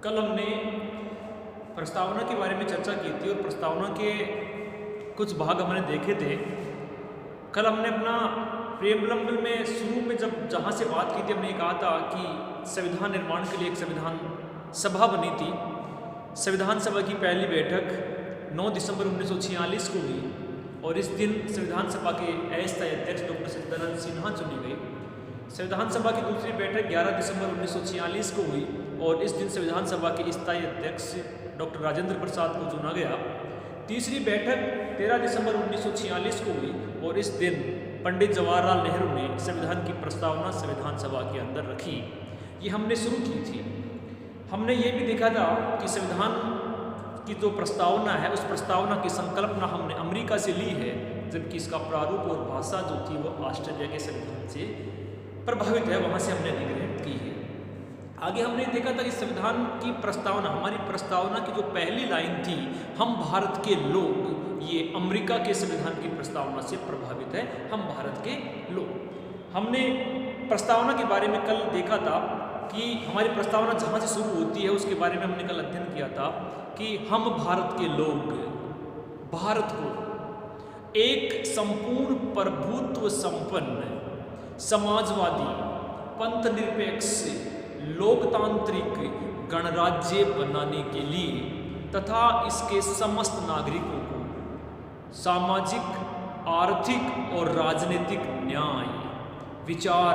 कल हमने प्रस्तावना के बारे में चर्चा की थी और प्रस्तावना के कुछ भाग हमने देखे थे। कल हमने अपना प्रेमबल में शुरू में जहाँ से बात की थी, हमने कहा था कि संविधान निर्माण के लिए एक संविधान सभा बनी थी। संविधान सभा की पहली बैठक 9 दिसंबर 1946 को हुई और इस दिन संविधान सभा के अस्थायी अध्यक्ष डॉक्टर सत्यानंद सिन्हा चुनी गई। संविधान सभा की दूसरी बैठक 11 दिसंबर 1946 को हुई और इस दिन संविधान सभा के स्थायी अध्यक्ष डॉक्टर राजेंद्र प्रसाद को चुना गया। तीसरी बैठक 13 दिसंबर 1946 को हुई और इस दिन पंडित जवाहरलाल नेहरू ने संविधान की प्रस्तावना संविधान सभा के अंदर रखी। ये हमने शुरू की थी। हमने ये भी देखा था कि संविधान की जो प्रस्तावना है, उस प्रस्तावना की संकल्पना हमने अमेरिका से ली है, जबकि इसका प्रारूप और भाषा जो थी वो ऑस्ट्रेलिया के संविधान से प्रभावित है, वहाँ से हमने अधिग्रहण की है। आगे हमने देखा था कि संविधान की प्रस्तावना, हमारी प्रस्तावना की जो पहली लाइन थी, हम भारत के लोग, ये अमेरिका के संविधान की प्रस्तावना से प्रभावित है, हम भारत के लोग। हमने प्रस्तावना के बारे में कल देखा था कि हमारी प्रस्तावना जहाँ से शुरू होती है उसके बारे में हमने कल अध्ययन किया था कि हम भारत के लोग भारत को एक संपूर्ण प्रभुत्व संपन्न समाजवादी पंथनिरपेक्ष लोकतांत्रिक गणराज्य बनाने के लिए तथा इसके समस्त नागरिकों को सामाजिक, आर्थिक और राजनीतिक न्याय, विचार,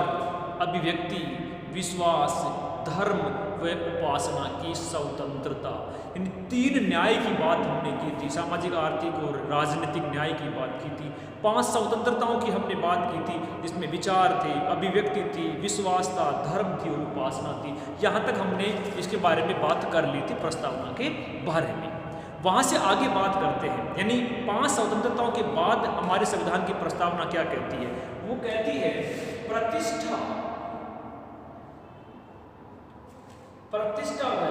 अभिव्यक्ति, विश्वास, धर्म व उपासना की स्वतंत्रता, इन तीन न्याय की बात हमने की थी। सामाजिक, आर्थिक और राजनीतिक न्याय की बात की थी। 5 स्वतंत्रताओं की हमने बात की थी, जिसमें विचार थे, अभिव्यक्ति थी, विश्वास था, धर्म थी और उपासना थी। यहाँ तक हमने इसके बारे में बात कर ली थी प्रस्तावना के बारे में। वहाँ से आगे बात करते हैं, यानी 5 स्वतंत्रताओं के बाद हमारे संविधान की प्रस्तावना क्या कहती है? वो कहती है प्रतिष्ठा व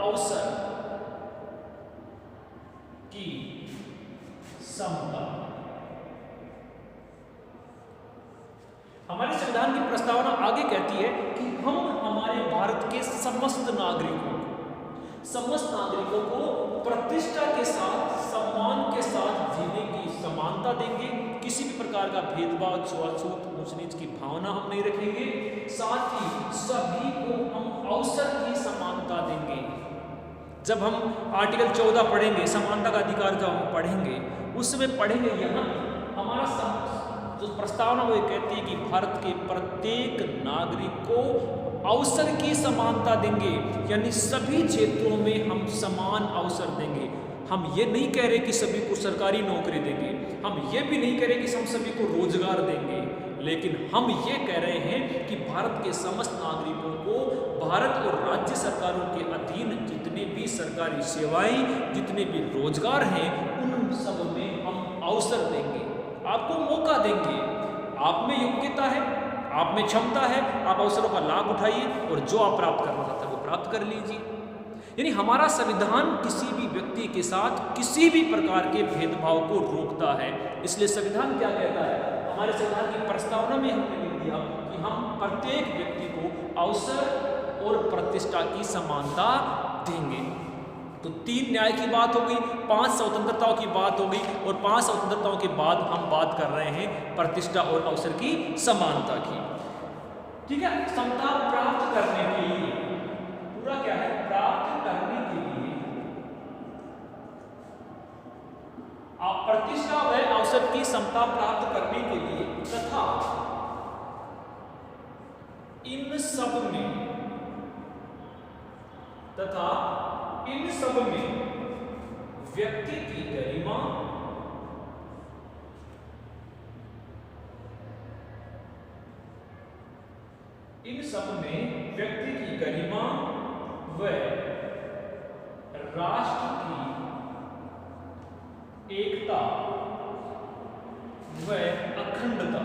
अवसर की समता। हमारे संविधान की प्रस्तावना आगे कहती है कि हम हमारे भारत के समस्त नागरिकों को प्रतिष्ठा के साथ, सम्मान के साथ जीने की समानता देंगे। किसी भी प्रकार का भेदभाव, छुआछूत, ऊंच नीच की भावना हम नहीं रखेंगे। साथ ही सभी को हम अवसर की समानता देंगे। जब हम आर्टिकल 14 पढ़ेंगे, समानता का अधिकार जब हम पढ़ेंगे, उस समय पढ़ेंगे यहाँ हमारा जो प्रस्तावना वो कहती है कि भारत के प्रत्येक नागरिक को अवसर की समानता देंगे, यानी सभी क्षेत्रों में हम समान अवसर देंगे। हम ये नहीं कह रहे कि सभी को सरकारी नौकरी देंगे, हम ये भी नहीं कह रहे कि हम सभी को रोजगार देंगे, लेकिन हम ये कह रहे हैं कि भारत के समस्त नागरिकों को भारत और राज्य सरकारों के अधीन जितने भी सरकारी सेवाएं, जितने भी रोजगार हैं, उन सब में हम अवसर देंगे, आपको मौका देंगे। आप में योग्यता है, आप में क्षमता है, आप अवसरों का लाभ उठाइए और जो आप प्राप्त करना चाहते हैं वो प्राप्त कर लीजिए। यानी हमारा संविधान किसी भी व्यक्ति के साथ किसी भी प्रकार के भेदभाव को रोकता है। इसलिए संविधान क्या कहता है? हमारे संविधान की प्रस्तावना में हमने लिख दिया कि हम प्रत्येक व्यक्ति को अवसर और प्रतिष्ठा की समानता देंगे। तो 3 न्याय की बात हो गई, 5 स्वतंत्रताओं की बात हो गई और 5 स्वतंत्रताओं के बाद हम बात कर रहे हैं प्रतिष्ठा और अवसर की समानता की। ठीक है, समता प्राप्त करने के लिए, पूरा क्या है? प्राप्त करने के लिए प्रतिष्ठा व अवसर की समता प्राप्त करने के लिए तथा इन सब में व्यक्ति की गरिमा, व राष्ट्र की एकता व अखंडता,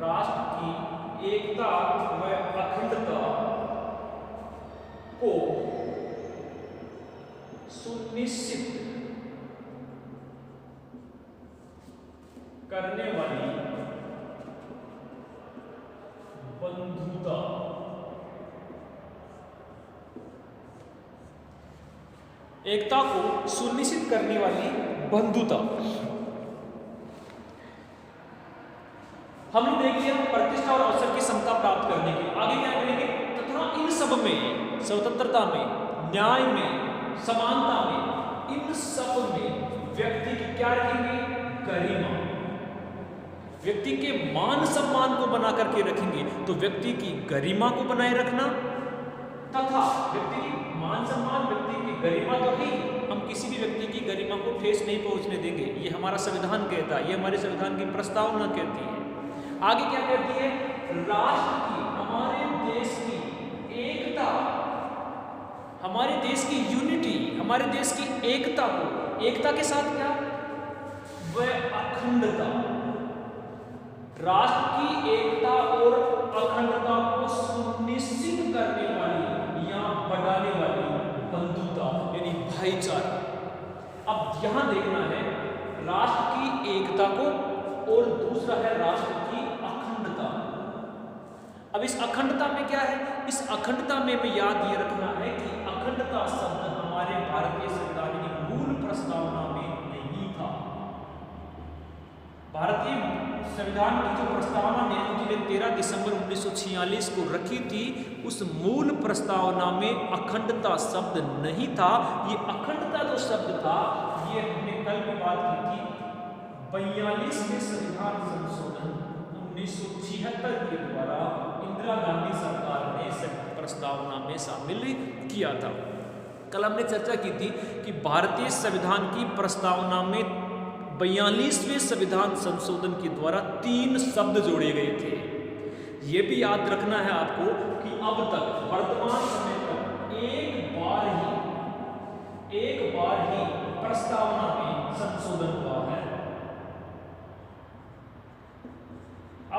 राष्ट्र की एकता व अखंडता को सुनिश्चित करने वाली बंधुता एकता को सुनिश्चित करने वाली बंधुता। हमने देख लिया प्रतिष्ठा और अवसर की समता प्राप्त करने की। आगे क्या करेंगे? तथा इन सब में, स्वतंत्रता में, न्याय में, समानता में, इन सब में व्यक्ति की क्या रखेंगे? गरिमा। व्यक्ति के मान सम्मान को बना करके रखेंगे। तो व्यक्ति की गरिमा को बनाए रखना तथा व्यक्ति की मान सम्मान, व्यक्ति की गरिमा तो ही, हम किसी भी व्यक्ति की गरिमा को ठेस नहीं पहुंचने देंगे। ये हमारा संविधान कहता है, ये हमारे संविधान की प्रस्तावना कहती है। आगे क्या कहती है? राष्ट्र की, हमारे देश की एकता, हमारे देश की यूनिटी, हमारे देश की एकता को, एकता के साथ क्या? वह अखंडता, राष्ट्र की एकता और अखंडता को सुनिश्चित करने वाली या बढ़ाने वाली बंधुता यानी भाईचारा। अब यहां देखना है राष्ट्र की एकता को और दूसरा है राष्ट्र की अखंडता। अब इस अखंडता में क्या है? इस अखंडता में भी याद ये रखना है कि अखंडता शब्द हमारे भारतीय संविधान की मूल प्रस्तावना में नहीं था। भारतीय संविधान की जो प्रस्तावना नेहरू जी ने 13 दिसंबर 1946 को रखी थी, उस मूल प्रस्तावना में अखंडता शब्द नहीं था। ये अखंडता जो शब्द था, ये हमने कल भी बात की थी 42वें संविधान संशोधन 1976 के द्वारा इंदिरा गांधी सरकार ने प्रस्तावना में शामिल किया था। कल हमने चर्चा की थी कि भारतीय संविधान की प्रस्तावना में 42वें संविधान संशोधन के द्वारा 3 शब्द जोड़े गए थे। ये भी याद रखना है आपको कि अब तक वर्तमान समय तक एक बार ही प्रस्तावना में संशोधन हुआ है।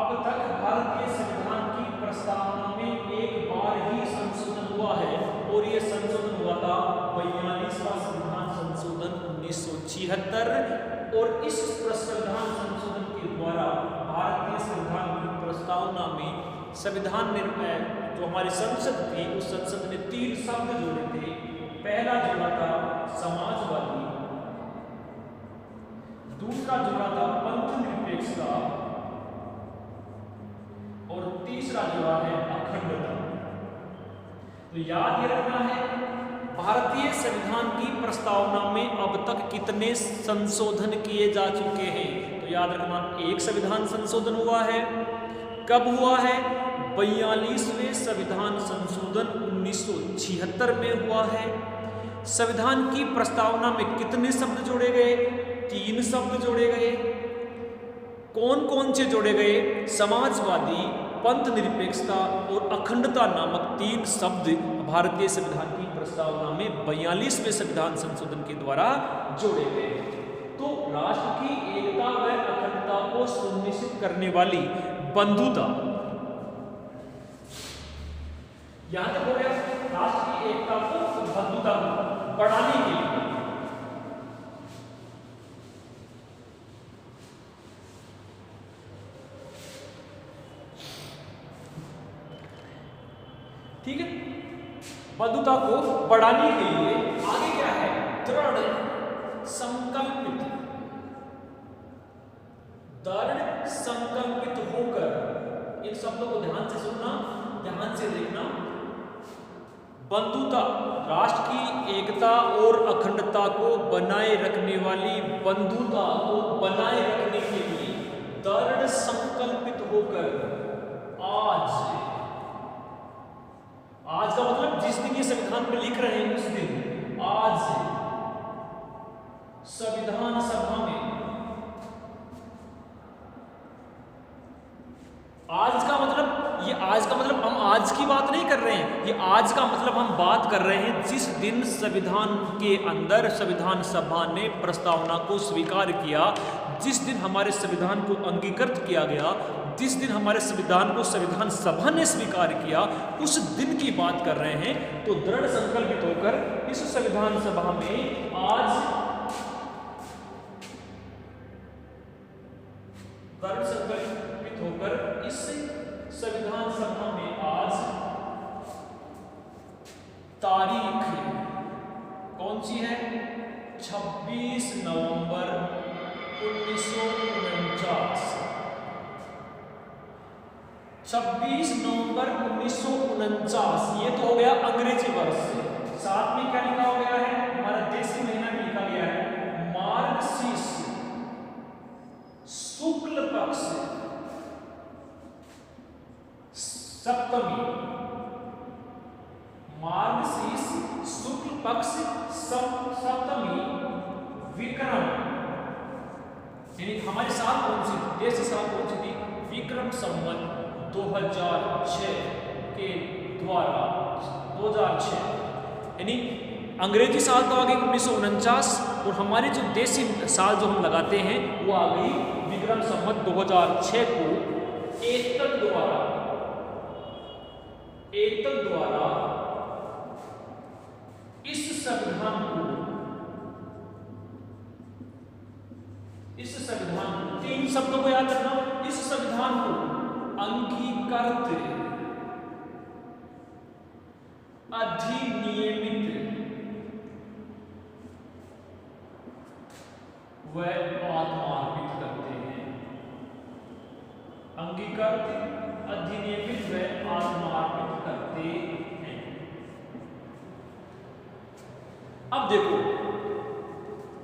अब तक भारतीय संविधान की प्रस्तावना में एक बार ही संशोधन हुआ है और यह संशोधन हुआ था 42वां संविधान संशोधन 1976। और इस संविधान संशोधन के द्वारा भारतीय संविधान की प्रस्तावना में संविधान निर्णय जो हमारी संसद थी, उस संसद ने 3 शब्द जोड़े थे। पहला जोड़ा था समाजवादी, दूसरा जोड़ा था पंथ निरपेक्षता और तीसरा जोड़ा है अखंडता। तो याद ये रखना है भारतीय संविधान की प्रस्तावना में अब तक कितने संशोधन किए जा चुके हैं? तो याद रखना, एक संविधान संशोधन हुआ है। कब हुआ है? 42वें संविधान संशोधन 1976 में हुआ है। संविधान की प्रस्तावना में कितने शब्द जोड़े गए? 3 शब्द जोड़े गए। कौन कौन से जोड़े गए? समाजवादी, पंथ निरपेक्षता और अखंडता नामक 3 शब्द भारतीय संविधान की प्रस्तावना में 42वें संविधान संशोधन के द्वारा जोड़े गए। तो राष्ट्र की एकता व अखंडता को सुनिश्चित करने वाली बंधुता, यहां तक हो गया राष्ट्र की एकता को, बंधुता को बढ़ाने के लिए। ठीक है, बंधुता को बढ़ाने के लिए आगे क्या है? दृढ़ संकल्पित, दृढ़ संकल्पित होकर, इन शब्दों को ध्यान से सुनना, ध्यान से देखना। बंधुता, राष्ट्र की एकता और अखंडता को बनाए रखने वाली बंधुता को बनाए रखने के लिए दृढ़ संकल्पित होकर आज का मतलब जिस दिन ये संविधान पे लिख रहे हैं उस दिन, आज संविधान सभा में, आज का मतलब, ये आज का मतलब हम आज की बात नहीं कर रहे हैं, ये आज का मतलब हम बात कर रहे हैं जिस दिन संविधान के अंदर संविधान सभा ने प्रस्तावना को स्वीकार किया, जिस दिन हमारे संविधान को अंगीकृत किया गया, जिस दिन हमारे संविधान को संविधान सभा ने स्वीकार किया, उस दिन की बात कर रहे हैं। तो दृढ़ संकल्पित होकर इस संविधान सभा में आज, दृढ़ संकल्पित होकर इस संविधान सभा में आज तारीख, कौन कौन सी है? 26 नवंबर 1949। 26 नवंबर 1949, ये तो हो गया अंग्रेजी वर्ष। साथ में क्या लिखा हो गया है? हमारा देसी महीना भी लिखा गया है मार्गशीर्ष शुक्ल पक्ष सप्तमी। मार्गशीर्ष शुक्ल पक्ष सप्तमी विक्रम, यानी हमारे साथ कौन सी देश साथ कौन सी थी? विक्रम संवत 2006 के द्वारा 2006, यानी अंग्रेजी साल तो आ गई 1949 और हमारे जो देसी साल जो हम लगाते हैं वो आ गई विक्रम संवत 2006 को एकक द्वारा इस संविधान को तीन शब्दों को याद रखना। इस संविधान को अंगीकृत, अधिनियमित व आत्मार्पित करते हैं। अंगीकृत, अधिनियमित व आत्मार्पित करते हैं। अब देखो,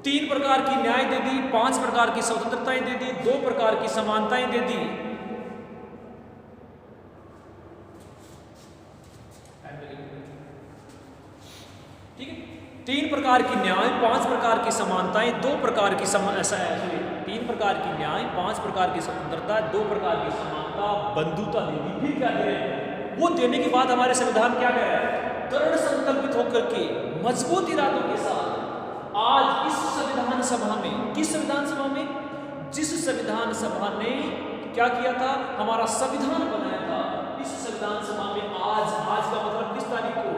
3 प्रकार की न्याय दे दी, 5 प्रकार की स्वतंत्रताएं दे दी, 2 प्रकार की समानताएं दे दी। ठीक है, 3 प्रकार की न्याय, 5 प्रकार की समानताएं, 2 प्रकार की 3 प्रकार की न्याय, 5 प्रकार की स्वतंत्रता, 2 प्रकार की समानता, बंधुता दे दी। फिर क्या दे रहे हैं? वो देने के बाद हमारे संविधान क्या कह रहा है? दृढ़ संकल्पित होकर के मजबूत इरादों के साथ आज इस संविधान सभा में, किस संविधान सभा में? जिस संविधान सभा ने क्या किया था? हमारा संविधान बनाया था। इस संविधान सभा में आज का मतलब किस तारीख को?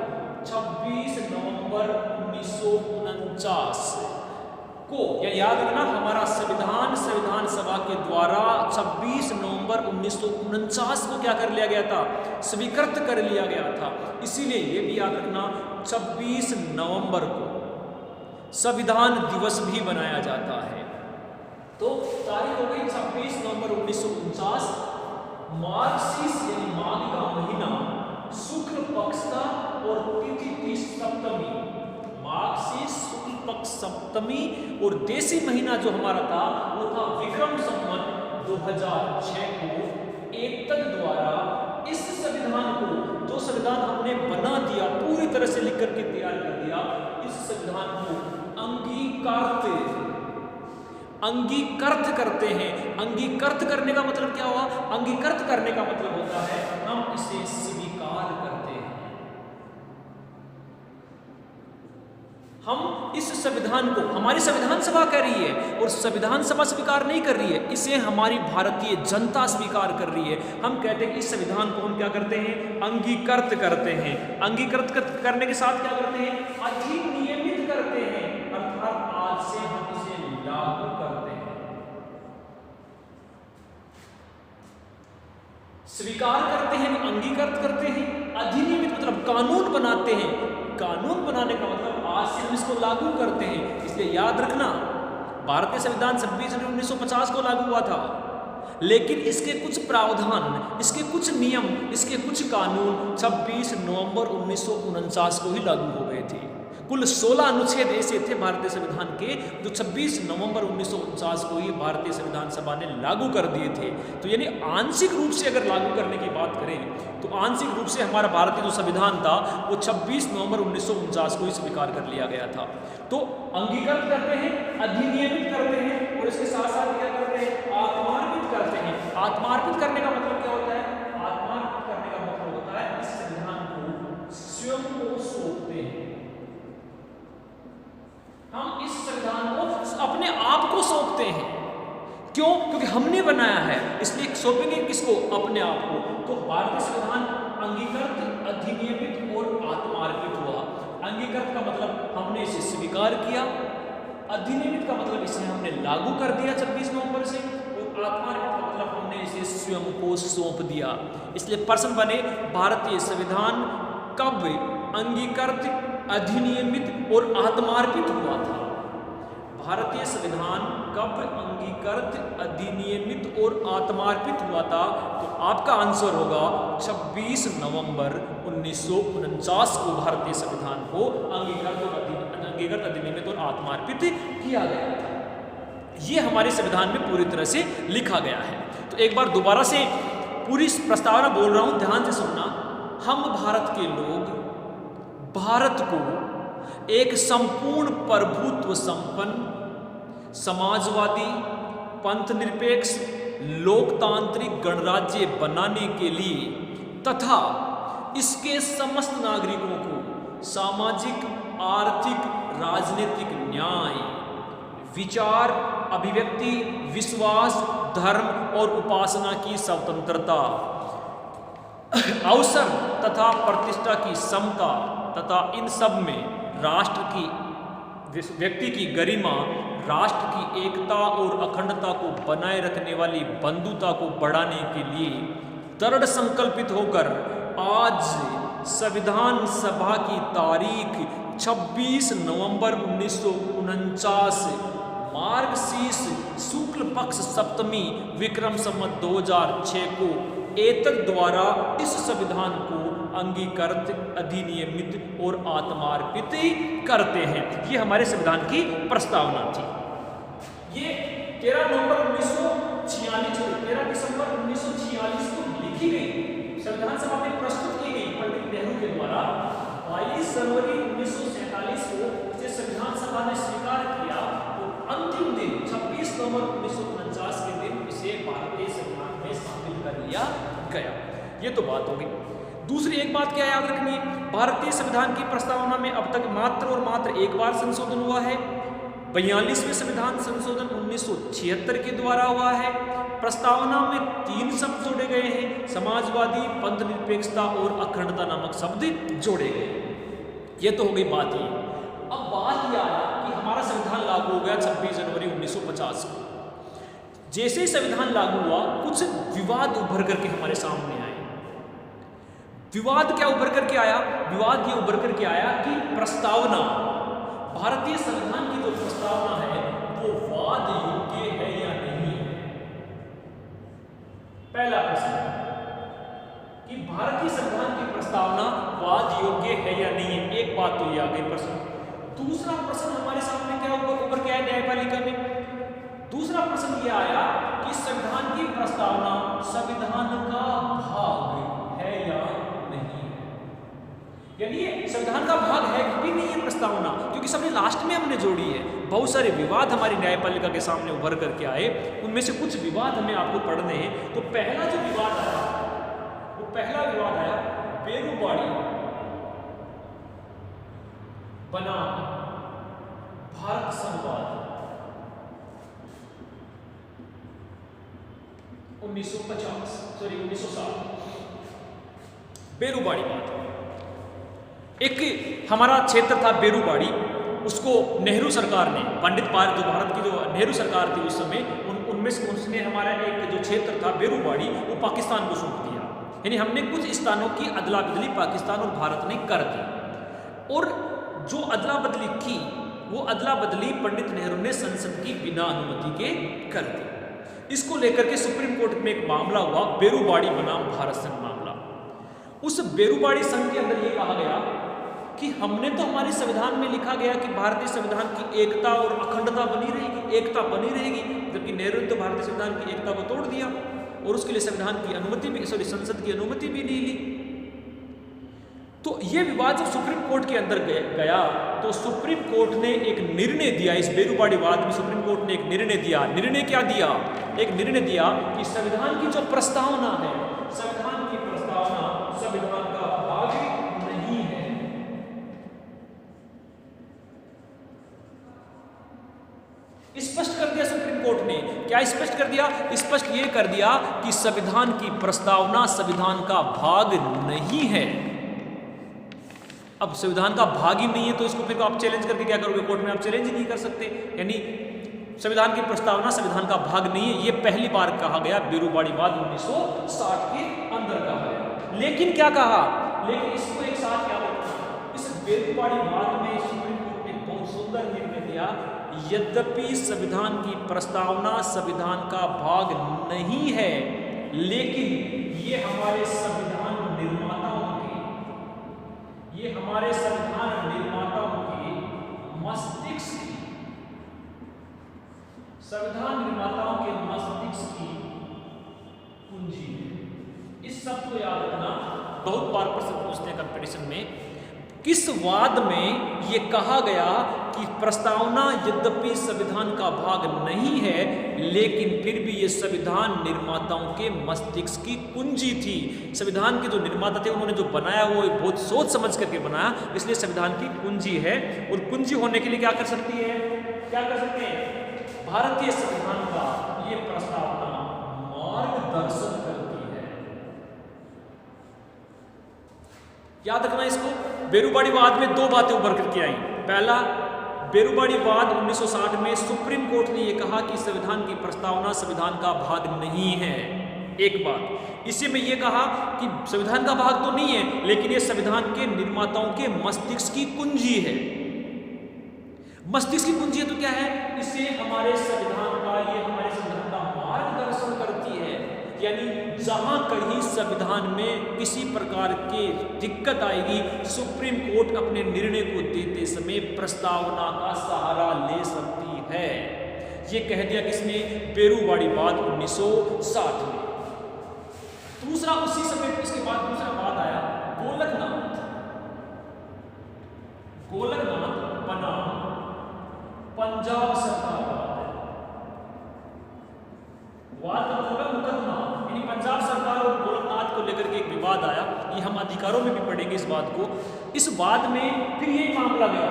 26 नवंबर 1949 को, या याद रखना, हमारा संविधान सभा के द्वारा 26 नवंबर 1949 को क्या कर लिया गया था? स्वीकृत कर लिया गया था। इसीलिए ये भी याद रखना, 26 नवंबर को संविधान दिवस भी बनाया जाता है। तो तारीख हो गई 26 नवंबर 1949। मार्गशीर्ष यानी माघ का महीना शुक्ल पक्ष था और तिथि थी सप्तमी। मार्गशीर्ष शुक्ल पक्ष सप्तमी और देसी महीना जो हमारा था वो था विक्रम संवत 2006 को एकक द्वारा इस संविधान को, जो संविधान हमने बना दिया, पूरी तरह से लिख करके तैयार कर दिया, इस संविधान को अंगीकृत करते हैं। अंगीकृत करने का मतलब क्या हुआ? अंगीकृत करने का मतलब होता है हम इसे स्वीकार करते हैं। हम इस संविधान को, हमारी संविधान सभा कह रही है और संविधान सभा स्वीकार नहीं कर रही है, इसे हमारी भारतीय जनता स्वीकार कर रही है। हम कहते हैं कि इस संविधान को हम क्या करते हैं? अंगीकृत करते हैं। अंगीकृत करने के साथ क्या करते हैं? अधिनियमित करते हैं, अर्थात आज से हम इसे लागू करते हैं। स्वीकार करते हैं, अंगीकृत करते हैं, अधिनियमित मतलब कानून बनाते हैं। कानून बनाने का मतलब आज से हम इसको लागू करते हैं। इसलिए याद रखना, भारतीय संविधान 26 जनवरी 1950 को लागू हुआ था, लेकिन इसके कुछ प्रावधान, इसके कुछ नियम, इसके कुछ कानून 26 नवंबर 1949 को ही लागू हो गए थे। कुल 16 अनुच्छेद ऐसे थे भारतीय संविधान के जो 26 नवंबर 1949 को ही भारतीय संविधान सभा ने लागू कर दिए थे। तो यानी आंशिक रूप से अगर लागू करने की बात करें तो आंशिक रूप से हमारा भारतीय जो संविधान था वो 26 नवंबर 1949 को ही स्वीकार कर लिया गया था। तो अंगीकृत करते हैं, अधिनियमित करते हैं और इसके साथ साथ क्या करते हैं? आत्मार्पित करते हैं। आत्मार्पित करने का मतलब क्या होता है? आत्मार्पित करने का मतलब होता है इस संविधान को स्वयं को सौंपते हैं। हम इस संविधान को अपने आप को सौंपते हैं। क्यों? क्योंकि हमने बनाया है, इसलिए सौंपेंगे किसको? अपने आप को। तो भारतीय संविधान अंगीकृत, अधिनियमित और आत्मार्पित हुआ। अंगीकृत का मतलब हमने इसे स्वीकार किया, अधिनियमित का मतलब इसे हमने लागू कर दिया 26 नवंबर से, और आत्मार्पित का मतलब हमने इसे स्वयं को सौंप दिया। इसलिए प्रश्न बने, भारतीय संविधान कब अंगीकृत, अधिनियमित और आत्मार्पित हुआ था? भारतीय संविधान कब अंगीकृत, अधिनियमित और आत्मार्पित हुआ था? तो आपका आंसर होगा 26 नवंबर 1949 को भारतीय संविधान को अंगीकृत, अधिनियमित और आत्मार्पित किया गया था। ये हमारे संविधान में पूरी तरह से लिखा गया है। तो एक बार दोबारा से पूरी प्रस्तावना बोल रहा हूं, ध्यान से सुनना। हम भारत के लोग भारत को एक संपूर्ण प्रभुत्व संपन्न, समाजवादी, पंथनिरपेक्ष, लोकतांत्रिक गणराज्य बनाने के लिए तथा इसके समस्त नागरिकों को सामाजिक, आर्थिक, राजनीतिक न्याय, विचार, अभिव्यक्ति, विश्वास, धर्म और उपासना की स्वतंत्रता, अवसर तथा प्रतिष्ठा की समता तथा इन सब में राष्ट्र की, व्यक्ति की गरिमा, राष्ट्र की एकता और अखंडता को बनाए रखने वाली बंधुता को बढ़ाने के लिए दृढ़ संकल्पित होकर आज संविधान सभा की तारीख 26 नवंबर 1949 मार्गशीर्ष शुक्ल पक्ष सप्तमी विक्रम संवत 2006 को एतद द्वारा इस संविधान को अंगीकृत, अधिनियमित और आत्मार्पित करते हैं। ये हमारे संविधान की प्रस्तावना थी। ये 13 नवंबर 1946 13 दिसंबर 1946 को लिखी गई, संविधान सभा में प्रस्तुत की गई पंडित नेहरू के द्वारा। 22 जनवरी 1947 को इसे संविधान सभा ने स्वीकार किया और अंतिम दिन 26 नवंबर 1949 के दिन इसे भारतीय संविधान में शामिल कर लिया गया। ये तो बात होगी। दूसरी एक बात क्या याद रखनी है, भारतीय संविधान की प्रस्तावना में अब तक मात्र और मात्र एक बार संशोधन हुआ है। 42वें संविधान संशोधन 1976 के द्वारा हुआ है। प्रस्तावना में 3 शब्द जोड़े गए हैं, समाजवादी, पंथनिरपेक्षता और अखंडता नामक शब्द जोड़े गए। ये तो हो गई बात ही। अब बात यह आया कि हमारा संविधान लागू हो गया 26 जनवरी 1950 को। जैसे ही संविधान लागू हुआ, कुछ विवाद उभर करके हमारे सामने आए। विवाद क्या उभर करके आया? विवाद ये उभर करके आया कि प्रस्तावना, भारतीय संविधान की जो प्रस्तावना है वो वाद योग्य है या नहीं है। पहला प्रश्न कि भारतीय संविधान की प्रस्तावना वाद योग्य है या नहीं है, एक बात तो ये आ गई प्रश्न। दूसरा प्रश्न हमारे सामने क्या उभर के आया न्यायपालिका में? दूसरा प्रश्न यह आया कि संविधान की प्रस्तावना संविधान का भाग है या नहीं है। यानी ये संविधान का भाग है कि नहीं है प्रस्तावना, क्योंकि सबने लास्ट में हमने जोड़ी है। बहुत सारे विवाद हमारी न्यायपालिका के सामने उभर करके आए, उनमें से कुछ विवाद हमें आपको पढ़ने हैं। तो पहला जो विवाद आया, वो पहला विवाद आया बेरूबाड़ी बनाम भारत संवाद 1960। बेरूबाड़ी बात, एक हमारा क्षेत्र था बेरूबाड़ी, उसको नेहरू सरकार ने, पंडित पाल जो भारत की जो नेहरू सरकार थी उस समय, उनमें से उसने हमारा एक जो क्षेत्र था बेरूबाड़ी वो पाकिस्तान को सौंप दिया। यानी हमने कुछ स्थानों की अदला बदली पाकिस्तान और भारत ने कर दी, और जो अदला बदली की वो अदला बदली पंडित नेहरू ने संसद की बिना अनुमति के कर दी। इसको लेकर के सुप्रीम कोर्ट में एक मामला हुआ, बेरूबाड़ी बनाम भारत संघ मामला। उस बेरूबाड़ी संघ के अंदर ये कहा गया कि हमने तो हमारे संविधान में लिखा गया कि भारतीय संविधान की एकता और अखंडता बनी रहेगी, एकता बनी रहेगी, जबकि नेहरू ने तो भारतीय संविधान की एकता को तोड़ दिया और उसके लिए संविधान की अनुमति भी, संसद की अनुमति भी नहीं ली। तो ये विवाद जब सुप्रीम कोर्ट के अंदर गया तो सुप्रीम कोर्ट ने एक निर्णय दिया। इस बेरूबाड़ी वाद में सुप्रीम कोर्ट ने एक निर्णय दिया। निर्णय क्या दिया? एक निर्णय दिया कि संविधान की जो प्रस्तावना है, संविधान की प्रस्तावना संविधान का भाग नहीं है। स्पष्ट कर दिया सुप्रीम कोर्ट ने। क्या स्पष्ट कर दिया? स्पष्ट ये कर दिया कि संविधान की प्रस्तावना संविधान का भाग नहीं है। अब संविधान का भाग ही नहीं है तो इसको फिर आप चैलेंज करके क्या करोगे? कोर्ट में आप चैलेंज ही नहीं कर सकते। यानी संविधान की प्रस्तावना संविधान का भाग नहीं है, ये पहली बार कहा गया बेरूबाड़ी वाद 1960 के अंदर कहा गया। लेकिन क्या कहा? लेकिन इसको एक साथ याद रखना, बेरुपाड़ी वाद में सुप्रीम कोर्ट ने बहुत सुंदर निर्णय दिया, यद्यपि संविधान की प्रस्तावना संविधान का भाग नहीं है, लेकिन ये हमारे संविधान निर्माताओं के मस्तिष्क की कुंजी है। इस शब्द को याद रखना, बहुत बार प्रश्न पूछते हैं कंपटीशन में। किस वाद में ये कहा गया कि प्रस्तावना यद्यपि संविधान का भाग नहीं है, लेकिन फिर भी ये संविधान निर्माताओं के मस्तिष्क की कुंजी थी। संविधान के जो निर्माता थे उन्होंने जो बनाया वो बहुत सोच समझ करके बनाया, इसलिए संविधान की कुंजी है। और कुंजी होने के लिए क्या कर सकती है, क्या कर सकते हैं? भारतीय संविधान का ये प्रस्तावना मार्गदर्शन करती है। याद रखना इसको। बेरुपाड़ी वाद में दो बातें उभर करके आई। पहला, बेरुपाड़ी वाद 1960 में सुप्रीम कोर्ट ने यह कहा कि संविधान की प्रस्तावना संविधान का भाग नहीं है, एक बात। इसी में यह कहा कि संविधान का भाग तो नहीं है, लेकिन यह संविधान के निर्माताओं के मस्तिष्क की कुंजी है। मस्तिष्क की कुंजी है तो क्या है? इसे हमारे संविधान का मार्गदर्शन करती है। यानी जहां कहीं संविधान में किसी प्रकार की दिक्कत आएगी, सुप्रीम कोर्ट अपने निर्णय को देते समय प्रस्तावना का सहारा ले सकती है। ये कह दिया किसने? बेरुपाड़ी वाद 1960 में। दूसरा, उसी समय उसके बाद दूसरा वाद आया गोलकनाथ बनाम पंजाब सरकार वाद का मतलब मुकदमा, यानी पंजाब सरकार और गोलकनाथ को लेकर के एक विवाद आया। ये हम अधिकारों में भी पढ़ेंगे इस बात को। इस वाद में फिर यही मामला गया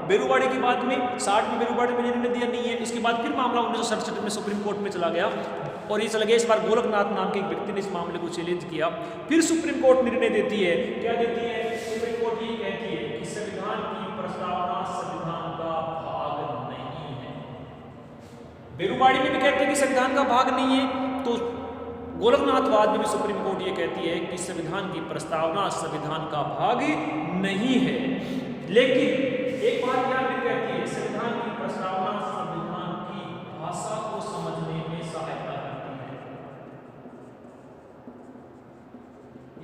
बेरुपाड़ी के बाद में। 60 में बेरुपाड़ी में निर्णय दिया नहीं है, इसके बाद फिर मामला 1967 में सुप्रीम कोर्ट में चला गया। और ये चला गया, इस बार गोलकनाथ नाम के एक व्यक्ति ने इस मामले को चैलेंज किया। फिर सुप्रीम कोर्ट निर्णय देती है। क्या देती है? सुप्रीम कोर्ट ये कहती है कि संविधान की प्रस्तावना संविधान का भाग नहीं है। बेरुपाड़ी में भी कहते हैं कि संविधान का भाग नहीं है, तो गोलकनाथवाद में भी सुप्रीम कोर्ट ये कहती है कि संविधान की प्रस्तावना संविधान का भाग नहीं है। लेकिन एक बात याद कहती है, संविधान की प्रस्तावना संविधान की भाषा को समझने में सहायता करती है।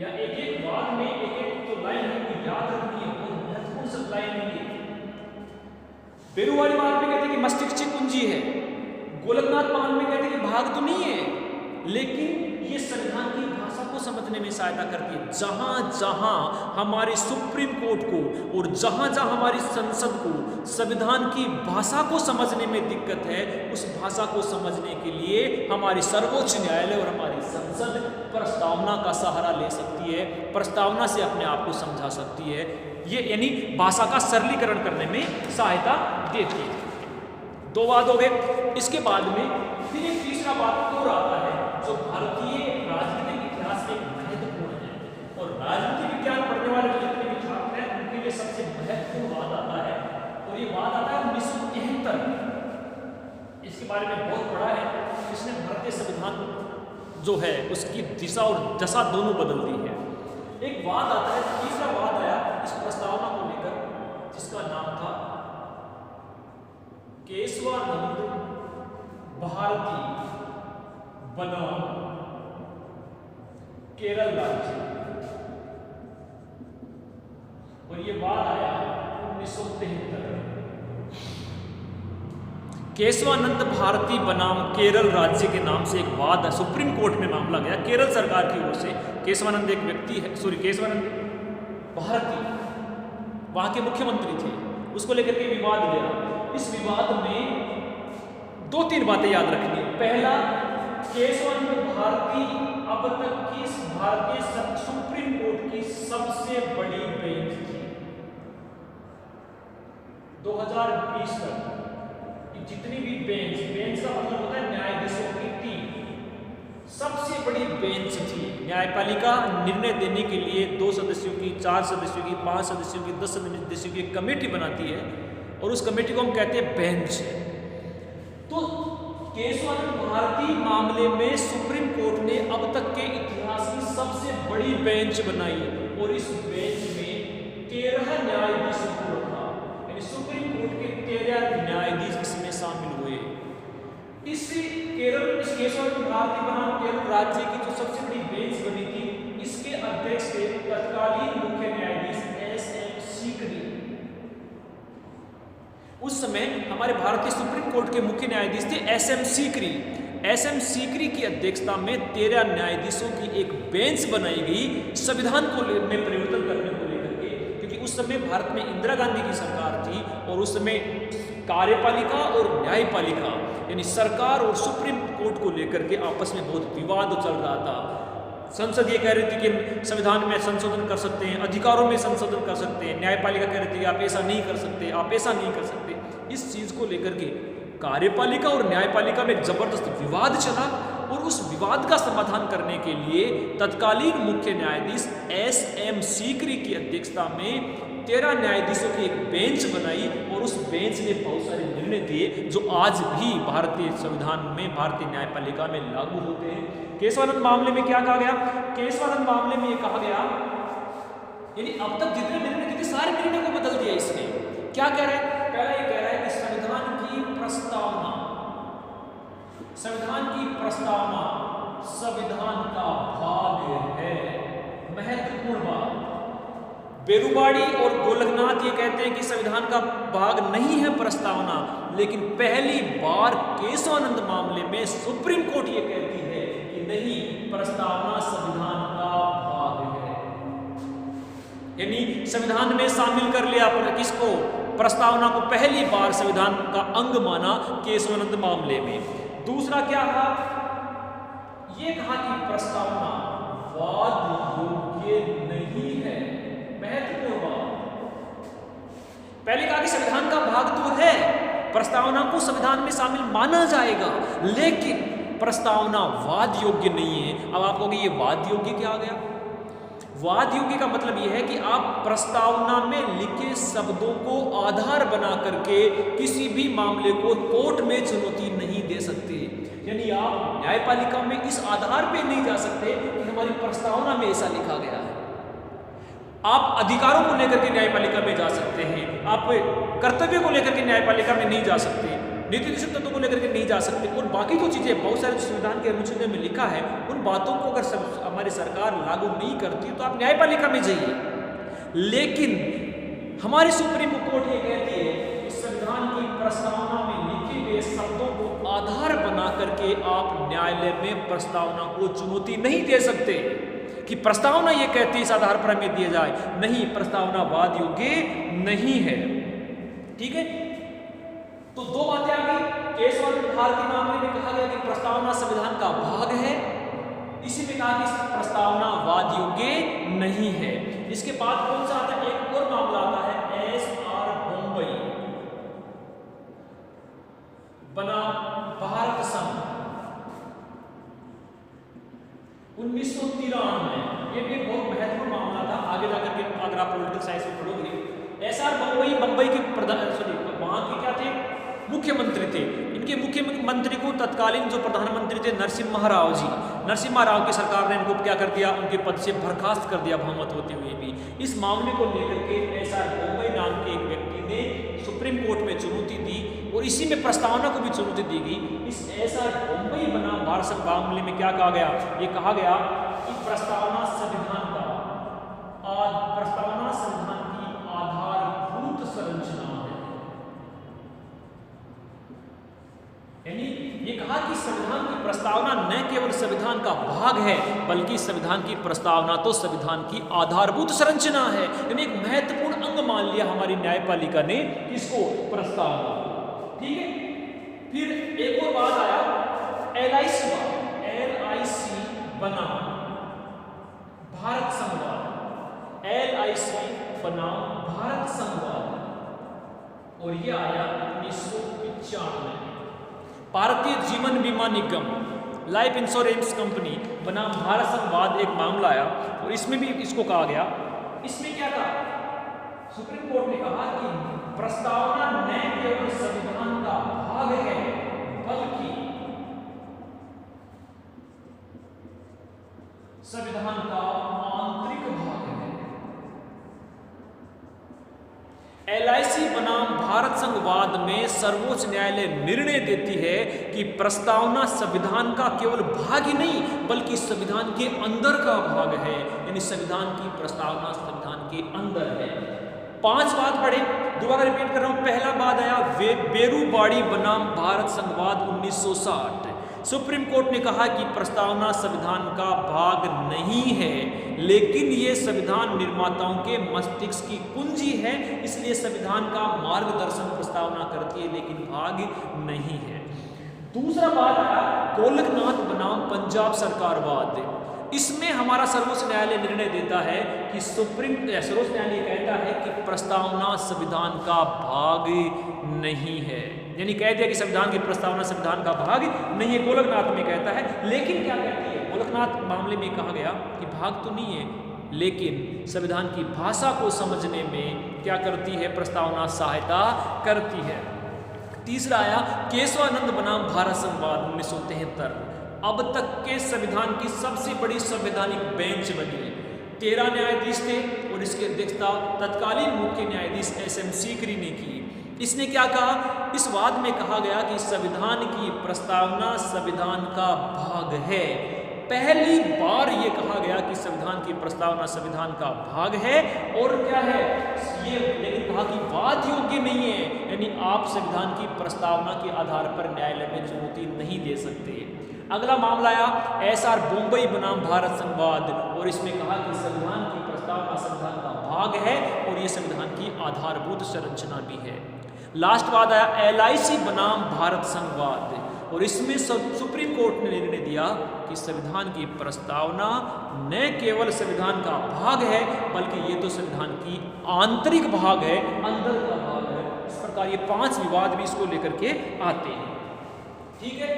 या एक एक वाद में एक एक तो लाइन है याद रखनी है, बहुत महत्वपूर्ण सब लाइन है। बेरुपाड़ी वाद में कहते हैं कि मस्तिष्क की कुंजी है। गोलकनाथ वाद में कहते हैं कि भाग तो नहीं है, लेकिन ये संविधान की भाषा को समझने में सहायता करती है। जहां जहां हमारे सुप्रीम कोर्ट को और जहां जहां हमारी संसद को संविधान की भाषा को समझने में दिक्कत है, उस भाषा को समझने के लिए हमारी सर्वोच्च न्यायालय और हमारी संसद प्रस्तावना का सहारा ले सकती है, प्रस्तावना से अपने आप को समझा सकती है। ये यानी भाषा का सरलीकरण करने में सहायता देती है। दो वाद हो गए। इसके बाद में फिर एक तीसरा वाद और आता है जो भारतीय राजनीतिक इतिहास में महत्वपूर्ण है, और राजनीति विज्ञान पढ़ने वाले जो जितने भी छात्र हैं उनके लिए सबसे महत्वपूर्ण वाद आता है। और ये वाद आता है 1973। इसके बारे में बहुत पढ़ा है। इसने भारतीय संविधान जो है उसकी दिशा और दशा दोनों बदल दी है। एक वाद आता है, तीसरा वाद आया इस प्रस्तावना को लेकर, जिसका नाम था केशवानंद भारती बनाम केरल राज्य। और ये वाद आया 1973। केशवानंद भारती बनाम केरल राज्य के नाम से एक वाद सुप्रीम कोर्ट में मामला गया केरल सरकार की ओर से। केशवानंद एक व्यक्ति है, केशवानंद भारती वहां के मुख्यमंत्री थे, उसको लेकर के विवाद गया। इस विवाद में दो तीन बातें याद रखनी है। पहला, केशवानंद भारती अब तक की भारतीय सुप्रीम कोर्ट की सबसे बड़ी बेंच थी। 2020 तक जितनी भी बेंच का मतलब होता है न्यायाधीशों की टीम, सबसे बड़ी बेंच थी। न्यायपालिका निर्णय देने के लिए 2 सदस्यों की, 4 सदस्यों की, 5 सदस्यों की, 10 सदस्यों की कमेटी बनाती है, और उस कमेटी को हम कहते हैं बेंच। तो केशवानंद भारती मामले में सुप्रीम कोर्ट ने अब तक के इतिहास की सबसे बड़ी बेंच बनाई, और इस बेंच में 13 न्यायाधीश उस समय हमारे भारतीय सुप्रीम कोर्ट के मुख्य न्यायाधीश थे SM सीकरी। SM सीकरी की अध्यक्षता में 13 न्यायाधीशों की एक बेंच बनाई गई संविधान को में परिवर्तन करने को लेकर के, क्योंकि उस समय भारत में इंदिरा गांधी की सरकार थी और उस समय कार्यपालिका और न्यायपालिका यानी सरकार और सुप्रीम कोर्ट को लेकर के आपस में बहुत विवाद चल रहा था। संसद ये कह रही थी कि संविधान में संशोधन कर सकते हैं, अधिकारों में संशोधन कर सकते हैं, न्यायपालिका कह रही थी कि आप ऐसा नहीं कर सकते, आप ऐसा नहीं कर सकते। इस चीज को लेकर के कार्यपालिका और न्यायपालिका में एक जबरदस्त विवाद चला और उस विवाद का समाधान करने के लिए तत्कालीन मुख्य न्यायाधीश SM सीकरी की अध्यक्षता में 13 न्यायाधीशों की एक बेंच बनाई और उस बेंच ने बहुत सारे निर्णय दिए जो आज भी भारतीय संविधान में, भारतीय न्यायपालिका में लागू होते हैं। केशवानंद मामले में क्या कहा गया? केशवानंद मामले में ये कहा गया, यानी अब तक जितने निर्णय दिए सारे निर्णय को बदल दिया इसने। क्या कह रहा है? पहला ये कह रहा है कि संविधान की प्रस्तावना संविधान का भाग है। महत्वपूर्ण बात। बेरुबाड़ी और गोलखनाथ ये कहते हैं कि संविधान का भाग नहीं है प्रस्तावना, लेकिन पहली बार केशवानंद मामले में सुप्रीम कोर्ट ये कहती है कि नहीं, प्रस्तावना संविधान का भाग है। यानी संविधान में शामिल कर लिया किसको? प्रस्तावना को पहली बार संविधान का अंग माना केशवानंद मामले में। दूसरा क्या कहा? ये कहा कि प्रस्तावना वाद योग्य नहीं है। महत्वपूर्ण बात। पहले कहा कि संविधान का भाग तो है, प्रस्तावना को संविधान में शामिल माना जाएगा, लेकिन प्रस्तावना वाद योग्य नहीं है। अब आप कहोगे ये वाद योग्य क्या आ गया? वाद योग्य का मतलब यह है कि आप प्रस्तावना में लिखे शब्दों को आधार बना करके किसी भी मामले को कोर्ट में चुनौती नहीं दे सकते। यानी आप न्यायपालिका में इस आधार पे नहीं जा सकते कि हमारी प्रस्तावना में ऐसा लिखा गया है। आप अधिकारों को लेकर के न्यायपालिका में जा सकते हैं, आप कर्तव्य को लेकर के न्यायपालिका में नहीं जा सकते, नीति निषेध तत्वों को लेकर के नहीं जा सकते, और बाकी जो चीज़ें बहुत सारे संविधान के अनुच्छेद में लिखा है उन बातों को अगर हमारी सरकार लागू नहीं करती तो आप न्यायपालिका में जाइए। लेकिन हमारी सुप्रीम कोर्ट ये कहती है कि संविधान की प्रस्तावना में लिखे गए शब्दों को आधार बना करके आप न्यायालय में प्रस्तावना को चुनौती नहीं दे सकते कि प्रस्तावना ये कहती है इस आधार पर हमें दिया जाए। नहीं, प्रस्तावना वाद योग्य नहीं है। ठीक है, तो दो बातें आ गई। केशवानंद भारती मामले में कहा गया कि प्रस्तावना संविधान का भाग है, इसी में कहा कि प्रस्तावना वाद योग्य नहीं है। इसके बाद कौन सा आता है? एक और मामला आता है SR बम्बई बनाम भारत संघ 1993। ये भी बहुत महत्वपूर्ण मामला था। आगे जाकर के अगर आप पॉलिटिकल साइंस में पढ़ोगे, SR बम्बई के वहां के क्या थे? मुख्यमंत्री थे। इनके मुख्यमंत्री को तत्कालीन जो प्रधानमंत्री थे नरसिम्हा राव जी, नरसिम्हा राव की सरकार ने इनको क्या कर दिया? उनके पद से बर्खास्त कर दिया बहुमत होते हुए भी। इस मामले को लेकर के SR बम्बई नाम के एक व्यक्ति ने सुप्रीम कोर्ट में चुनौती दी और इसी में प्रस्तावना को भी चुनौती दी गई। इस SR बम्बई बनाम भारत संघ मामले में क्या कहा गया? ये कहा गया कि प्रस्तावना संविधान की आधारभूत संरचना है। यानी ये कहा कि संविधान की प्रस्तावना न केवल संविधान का भाग है, बल्कि संविधान की प्रस्तावना तो संविधान की आधारभूत संरचना है। यानी एक महत्वपूर्ण अंग मान लिया हमारी न्यायपालिका ने इसको, प्रस्तावना। ठीक है, फिर एक और बात आया LIC बनाम भारत संघवाद। LIC बनाम भारत संघवाद, और ये आया 1995। भारतीय जीवन बीमा निगम, लाइफ इंश्योरेंस कंपनी बनाम भारत संघवाद एक मामला आया और इसमें भी इसको कहा गया। इसमें क्या कहा? सुप्रीम कोर्ट ने कहा कि प्रस्तावना न केवल संविधान का भाग है, बल्कि संविधान का आंतरिक भाग है। LIC बनाम भारत संघवाद में सर्वोच्च न्यायालय निर्णय देती है कि प्रस्तावना संविधान का केवल भाग ही नहीं, बल्कि संविधान के अंदर का भाग है। यानी संविधान की प्रस्तावना संविधान के अंदर है। 5 वाद पढ़े, दोबारा रिपीट कर रहा हूं। पहला वाद आया बेरूबाड़ी बनाम भारत संघवाद 1960। सुप्रीम कोर्ट ने कहा कि प्रस्तावना संविधान का भाग नहीं है, लेकिन ये संविधान निर्माताओं के मस्तिष्क की कुंजी है, इसलिए संविधान का मार्गदर्शन प्रस्तावना करती है, लेकिन भाग नहीं है। दूसरा वाद आया गोलकनाथ बनाम पंजाब सरकार वाद। इसमें हमारा सर्वोच्च न्यायालय निर्णय देता है कि सर्वोच्च न्यायालय कहता है कि प्रस्तावना संविधान का भाग नहीं है, यानी कह दिया कि संविधान की प्रस्तावना संविधान का भाग नहीं है, गोलकनाथ में कहता है। लेकिन क्या कहती है गोलकनाथ मामले में, कहा गया कि भाग तो नहीं है, लेकिन संविधान की भाषा को समझने में क्या करती है, प्रस्तावना सहायता करती है। तीसरा आया केशवानंद बनाम भारत संघवाद 1973। अब तक के संविधान की सबसे बड़ी संवैधानिक बेंच बनी। 13 न्यायाधीश थे और इसकी अध्यक्षता तत्कालीन मुख्य न्यायाधीश SM सीकरी ने की। इसने क्या कहा, इस वाद में कहा गया कि संविधान की प्रस्तावना संविधान का भाग है। पहली बार ये कहा गया कि संविधान की प्रस्तावना संविधान का भाग है, और क्या है ये, लेकिन कहा कि वाद योग्य नहीं है, यानी आप संविधान की प्रस्तावना के आधार पर न्यायालय में चुनौती नहीं दे सकते। अगला मामला आया SR बम्बई बनाम भारत संघवाद, और इसमें कहा कि संविधान की प्रस्तावना संविधान का भाग है और ये संविधान की आधारभूत संरचना भी है। लास्ट वाद आया LIC बनाम भारत संघवाद, और इसमें सुप्रीम कोर्ट ने निर्णय दिया कि संविधान की प्रस्तावना न केवल संविधान का भाग है, बल्कि ये तो संविधान की आंतरिक भाग है, अंदर का भाग है। इस प्रकार ये 5 विवाद भी इसको लेकर के आते हैं। ठीक है,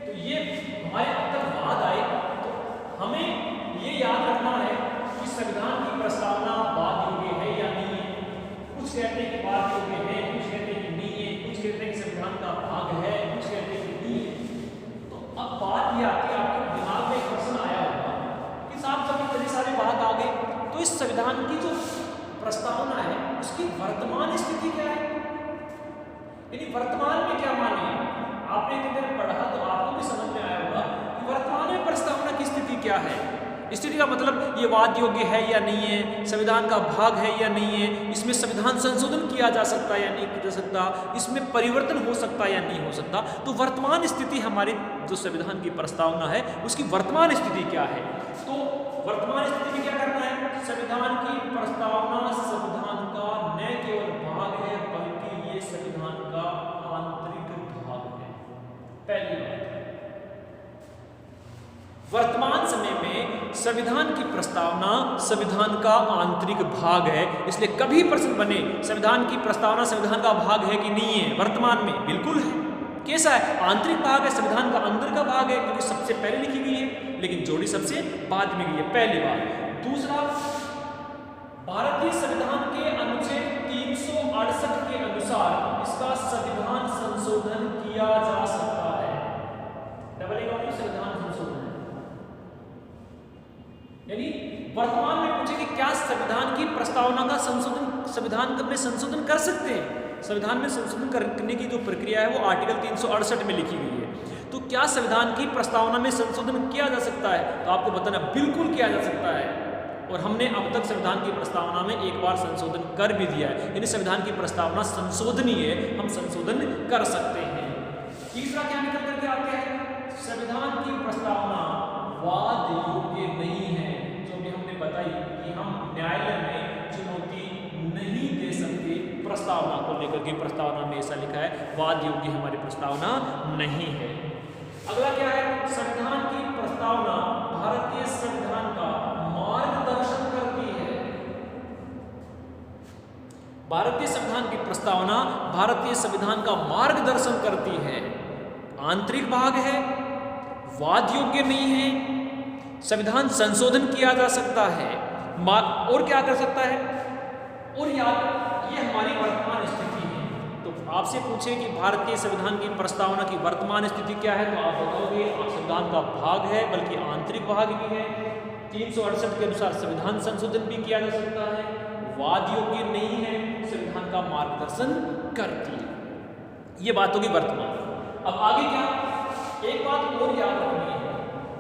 तो ये हमारे अब तक वाद आए, तो हमें ये याद रखना है कि संविधान की प्रस्तावना वाद योग्य है या नहीं है। कुछ कहते हैं कि वाद योग्य है, कुछ कहते हैं कि नहीं है, कुछ कहते हैं कि संविधान का भाग है, कुछ कहते हैं कि नहीं है। तो अब बात ये आती है, आपके दिमाग में एक प्रश्न आया होगा कि साहब जब इतने सारे वाद आ गए, तो इस संविधान की जो प्रस्तावना है उसकी वर्तमान स्थिति क्या है, यानी वर्तमान में क्या माने। आपने कितने दिन पढ़ा तो आपको भी समझ में आया होगा कि वर्तमान में प्रस्तावना की स्थिति क्या है। स्थिति का मतलब ये वाद योग्य है या नहीं है, संविधान का भाग है या नहीं है, इसमें संविधान संशोधन किया जा सकता है या नहीं किया जा सकता, इसमें परिवर्तन हो सकता है या नहीं हो सकता। तो वर्तमान स्थिति हमारी जो संविधान की प्रस्तावना है उसकी वर्तमान स्थिति क्या है। तो वर्तमान स्थिति में क्या करना है, संविधान की प्रस्तावना संविधान का न केवल भाग है, बल्कि ये संविधान का आंतरिक भाग है। पहली बात, वर्तमान समय में संविधान की प्रस्तावना संविधान का आंतरिक भाग है, इसलिए कभी प्रश्न बने संविधान की प्रस्तावना संविधान का भाग है कि नहीं है, वर्तमान में बिल्कुल है। कैसा है, आंतरिक भाग है, संविधान का अंदर का भाग है, क्योंकि सबसे पहले लिखी गई है, लेकिन जोड़ी सबसे बाद में गई है। पहली बात। दूसरा, भारतीय संविधान के अनुच्छेद 368 के अनुसार इसका संविधान संशोधन किया जा सकता है। संविधान संशोधन, यानी वर्तमान में पूछे कि क्या संविधान की प्रस्तावना का संविधान में संशोधन कर सकते हैं। संविधान में संशोधन करने की जो प्रक्रिया है वो आर्टिकल 368 में लिखी गई है। तो क्या संविधान की प्रस्तावना में संशोधन किया जा सकता है, तो आपको बताना बिल्कुल किया जा सकता है, और हमने अब तक संविधान की प्रस्तावना में एक बार संशोधन कर भी दिया है, यानी संविधान की प्रस्तावना संशोधनीय है, हम संशोधन कर सकते हैं। तीसरा क्या निकल करके आते हैं, संविधान की प्रस्तावना वाद योग्य नहीं है, जो भी हमने बताई कि हम न्यायालय में चुनौती नहीं दे सकते प्रस्तावना को लेकर के। प्रस्तावना में ऐसा लिखा है वाद योग्य हमारी प्रस्तावना नहीं है। अगला क्या है, संविधान की प्रस्तावना भारतीय संविधान का मार्गदर्शन करती है। भारतीय संविधान की प्रस्तावना भारतीय संविधान का मार्गदर्शन करती है, आंतरिक भाग है, वाद योग्य नहीं है, संविधान संशोधन किया जा सकता है, और क्या कर सकता है, और ये हमारी वर्तमान स्थिति है। तो आपसे पूछे कि भारतीय संविधान की प्रस्तावना की वर्तमान स्थिति क्या है, तो आप बताओगे संविधान का भाग है, बल्कि आंतरिक भाग भी है, 368 के अनुसार संविधान संशोधन भी किया जा सकता है, वाद योग्य नहीं है, संविधान का मार्गदर्शन करती है। ये बात होगी वर्तमान। अब आगे क्या, एक बात और याद रखनी है,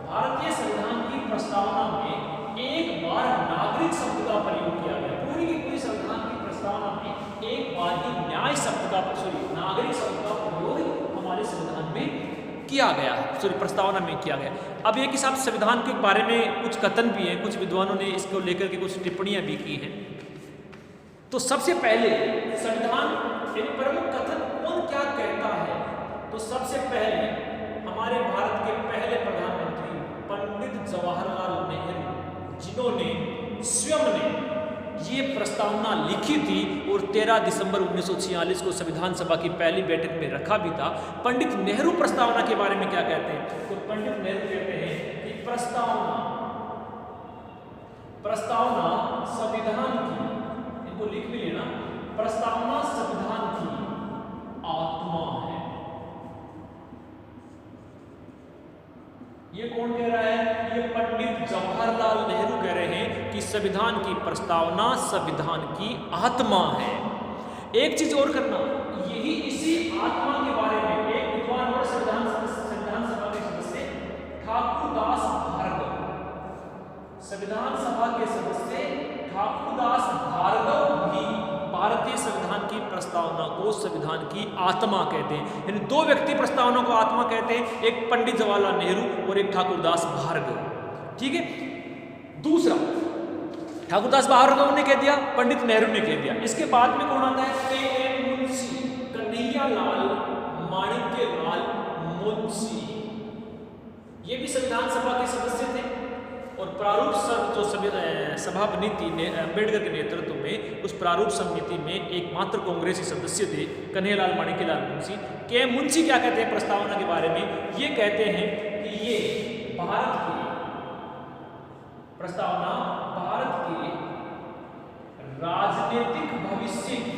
भारतीय संविधान की प्रस्तावना में एक बार नागरिक शब्द का प्रयोग किया गया। पूरी की पूरी संविधान की प्रस्तावना नागरिक शब्द का प्रयोग हमारे संविधान में किया गया है, प्रस्तावना में किया गया। अब ये कि साहब संविधान के बारे में कुछ कथन भी हैं, कुछ विद्वानों ने इसको लेकर के कुछ टिप्पणियां भी की हैं। तो सबसे पहले संविधान एक प्रमुख कथन कौन क्या कहता है, तो सबसे पहले हमारे भारत के पहले प्रधानमंत्री पंडित जवाहरलाल नेहरू, जिन्होंने स्वयं ने ये प्रस्तावना लिखी थी और 13 दिसंबर 1946 को संविधान सभा की पहली बैठक में रखा भी था। पंडित नेहरू प्रस्तावना के बारे में क्या कहते हैं, तो पंडित नेहरू कहते हैं कि प्रस्तावना संविधान की, इनको लिख भी लेना, प्रस्तावना संविधान की आत्मा है। ये कौन कह रहा है, ये पंडित जवाहरलाल नेहरू कह रहे हैं कि संविधान की प्रस्तावना संविधान की आत्मा है। एक चीज और करना, यही इसी आत्मा के बारे में एक विद्वान और संविधान सभा के सदस्य ठाकुरदास भार्गव, संविधान सभा के सदस्य ठाकुरदास भार्गव भी भारतीय संविधान की प्रस्तावना को संविधान की आत्मा कहते हैं। यानी दो व्यक्ति प्रस्तावना को आत्मा कहते हैं, एक पंडित जवाहरलाल नेहरू और एक ठाकुरदास भार्गव। ठीक है, दूसरा ठाकुरदास भार्गव ने कह दिया, पंडित नेहरू ने कह दिया। इसके बाद में कौन आता है, के.एम. मुंशी, कन्हैयालाल माणिक्यलाल मुंशी, ये भी संविधान सभा के सदस्य थे और प्रारूप जो सभा बनी थी अम्बेडकर के नेतृत्व में, उस प्रारूप समिति में एकमात्र कांग्रेसी सदस्य थे कन्हैयालाल माणिक्यलाल मुंशी। के मुंशी क्या कहते हैं प्रस्तावना के बारे में, ये कहते हैं कि ये भारत की प्रस्तावना भारत के राजनीतिक भविष्य की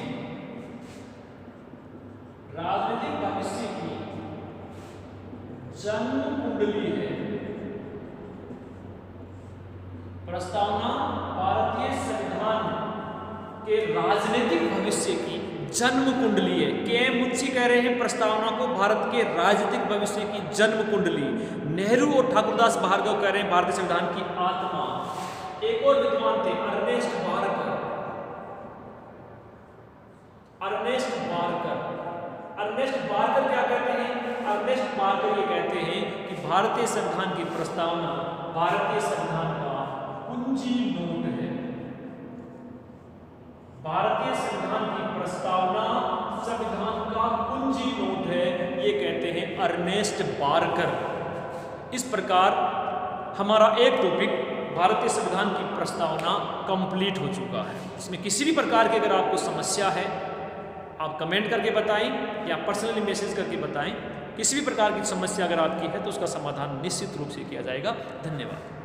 जन्म कुंडली है। प्रस्तावना भारतीय संविधान के राजनीतिक भविष्य की जन्म कुंडली है। के.एम. मुंशी कह रहे हैं प्रस्तावना को भारत के राजनीतिक भविष्य की जन्म कुंडली। नेहरू और ठाकुरदास भार्गव कह रहे हैं भारतीय संविधान की आत्मा। एक और विद्वान थे अर्नेस्ट बारकर। अर्नेस्ट बारकर क्या कहते हैं, अर्नेस्ट बारकर ये कहते हैं कि भारतीय संविधान की प्रस्तावना भारतीय संविधान का कुंजी नोट है। भारतीय संविधान की प्रस्तावना संविधान का कुंजी नोट है, ये कहते हैं अर्नेस्ट बारकर। इस प्रकार हमारा एक टॉपिक भारतीय संविधान की प्रस्तावना कंप्लीट हो चुका है। इसमें किसी भी प्रकार की अगर आपको समस्या है, आप कमेंट करके बताएं या पर्सनली मैसेज करके बताएं। किसी भी प्रकार की समस्या अगर आपकी है तो उसका समाधान निश्चित रूप से किया जाएगा। धन्यवाद।